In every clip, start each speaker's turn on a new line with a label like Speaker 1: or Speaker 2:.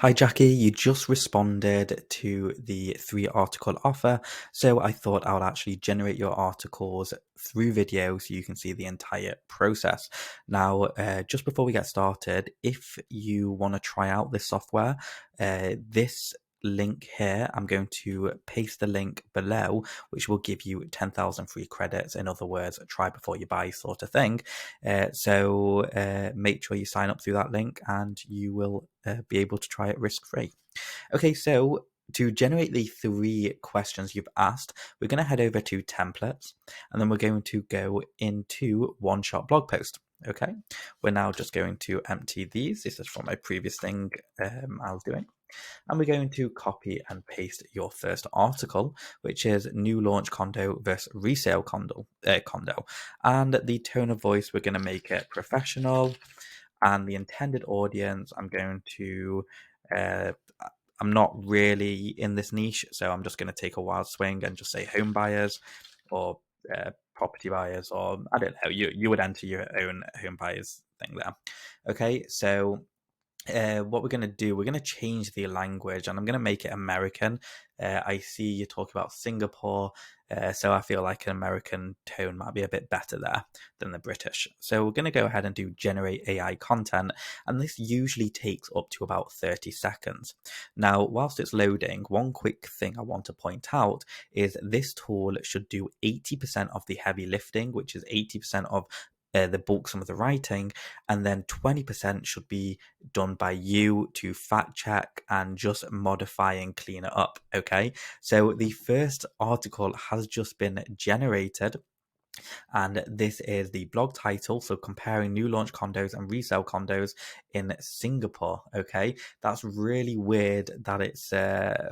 Speaker 1: Hi Jackie, you just responded to the 3 article offer, so I thought I would actually generate your articles through video so you can see the entire process. Now, just before we get started, if you want to try out this software, this link here, I'm going to paste the link below, which will give you 10,000 free credits. In other words, try before you buy sort of thing. So make sure you sign up through that link and you will be able to try it risk-free. Okay, so to generate the 3 questions you've asked, we're going to head over to templates and then we're going to go into one-shot blog post. Okay, we're now just going to empty these. This is from a previous thing I was doing. And we're going to copy and paste your first article, which is new launch condo versus resale condo. And the tone of voice, we're going to make it professional. And the intended audience, I'm not really in this niche, so I'm just going to take a wild swing and just say home buyers or property buyers, or I don't know, you would enter your own home buyers thing there. Okay, so what we're going to do, we're going to change the language and I'm going to make it American. I see you talk about Singapore, so I feel like an American tone might be a bit better there than the British. So we're going to go ahead and do generate AI content, and this usually takes up to about 30 seconds. Now, whilst it's loading, one quick thing I want to point out is this tool should do 80% of the heavy lifting, which is 80% of the bulk, some of the writing, and then 20% should be done by you to fact check and just modify and clean it up. Okay, so the first article has just been generated, and this is the blog title. So comparing new launch condos and resale condos in Singapore. Okay, that's really weird that it's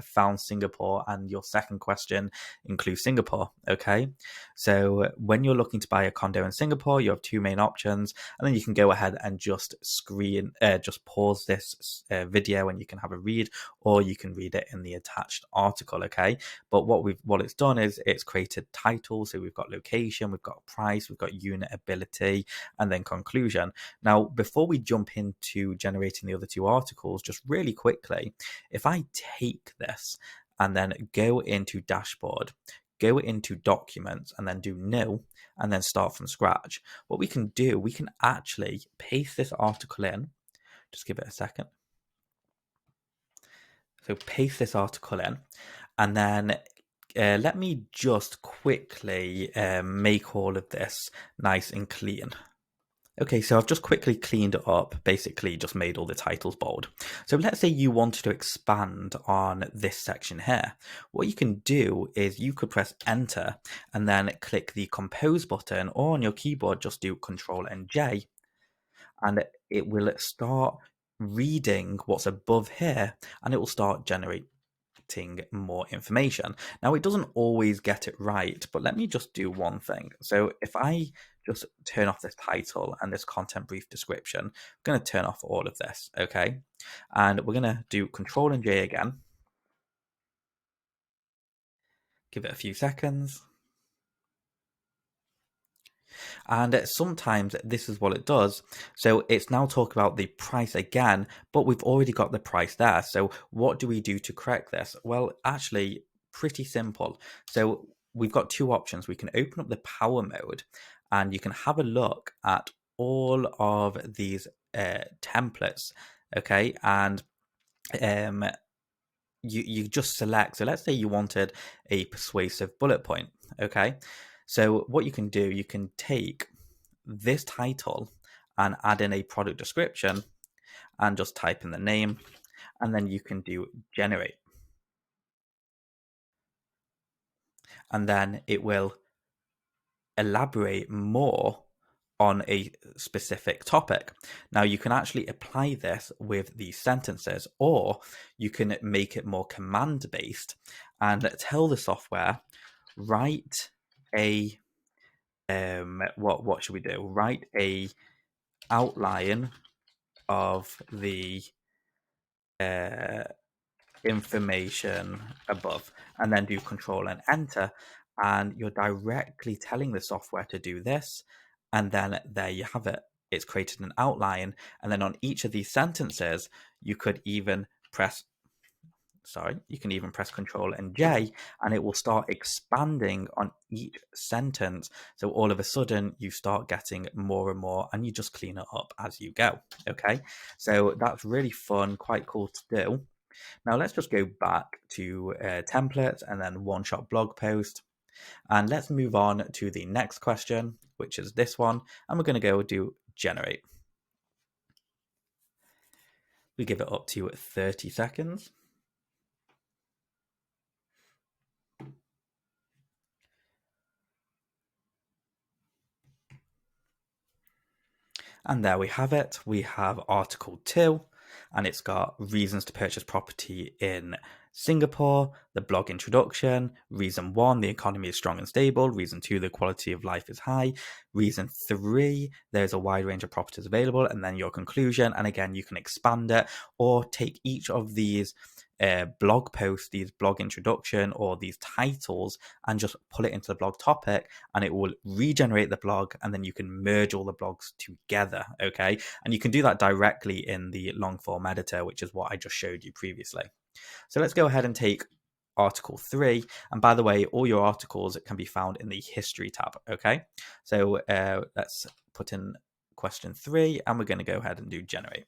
Speaker 1: found Singapore and your second question includes Singapore. Okay, so when you're looking to buy a condo in Singapore, you have 2 main options, and then you can go ahead and just just pause this video and you can have a read, or you can read it in the attached article. Okay, but what it's done is it's created titles. So we've got location, we've got price, we've got unit ability, and then conclusion. Now, before we jump into generating the other 2 articles, just really quickly, if I take this and then go into dashboard, go into documents, and then do new, and then start from scratch, what we can do, we can actually paste this article in. Just give it a second. So paste this article in, and then let me just quickly make all of this nice and clean. Okay, so I've just quickly cleaned it up, basically just made all the titles bold. So let's say you wanted to expand on this section here. What you can do is you could press enter and then click the compose button, or on your keyboard just do Control and J, and it will start reading what's above here and it will start generating more information. Now, it doesn't always get it right, but let me just do one thing. So if I just turn off this title and this content brief description, I'm going to turn off all of this, okay? And we're going to do Control and J again. Give it a few seconds. And sometimes this is what it does. So it's now talking about the price again, but we've already got the price there. So what do we do to correct this? Well, actually, pretty simple. So we've got 2 options. We can open up the power mode and you can have a look at all of these templates. Okay. And you just select. So let's say you wanted a persuasive bullet point. Okay. So what you can do, you can take this title and add in a product description and just type in the name, and then you can do generate, and then it will elaborate more on a specific topic. Now, you can actually apply this with these sentences, or you can make it more command based and tell the software, write a what should we do? Write a outline of the information above, and then do Control and enter, and you're directly telling the software to do this, and then there you have it. It's created an outline, and then on each of these sentences you could even press you can even press Control and J, and it will start expanding on each sentence. So all of a sudden you start getting more and more, and you just clean it up as you go. Okay, so that's really fun, quite cool to do. Now let's just go back to templates and then one-shot blog post. And let's move on to the next question, which is this one. And we're going to go do generate. We give it up to 30 seconds. And there we have it. We have Article 2, and it's got reasons to purchase property in Singapore, the blog introduction, reason 1, the economy is strong and stable, reason 2, the quality of life is high, reason 3, there's a wide range of properties available, and then your conclusion. And again, you can expand it or take each of these blog posts, these blog introduction, or these titles, and just pull it into the blog topic, and it will regenerate the blog, and then you can merge all the blogs together. Okay, and you can do that directly in the long form editor, which is what I just showed you previously. So let's go ahead and take Article 3. And by the way, all your articles can be found in the History tab. Okay, so let's put in question 3, and we're going to go ahead and do generate.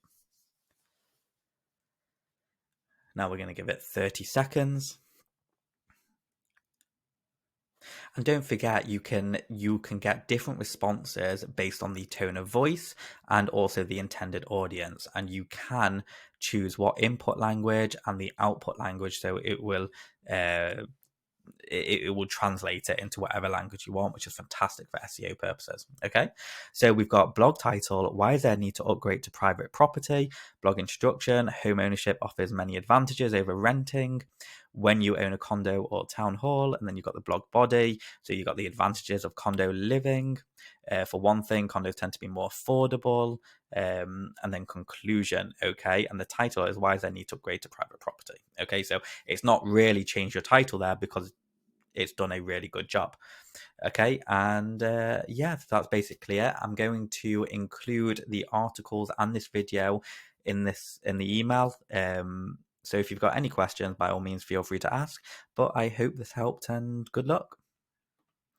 Speaker 1: Now we're going to give it 30 seconds. And don't forget, you can get different responses based on the tone of voice and also the intended audience. And you can choose what input language and the output language, so it will it will translate it into whatever language you want, which is fantastic for SEO purposes. Okay, so we've got blog title: why is there a need to upgrade to private property? Blog introduction: home ownership offers many advantages over renting when you own a condo or town hall. And then you've got the blog body, so you've got the advantages of condo living. For one thing, condos tend to be more affordable. And then conclusion. Okay, and the title is why is there a need to upgrade to private property? Okay, so it's not really changed your title there because it's done a really good job. Okay, and yeah, that's basically it. I'm going to include the articles and this video in the email. So if you've got any questions, by all means, feel free to ask. But I hope this helped, and good luck.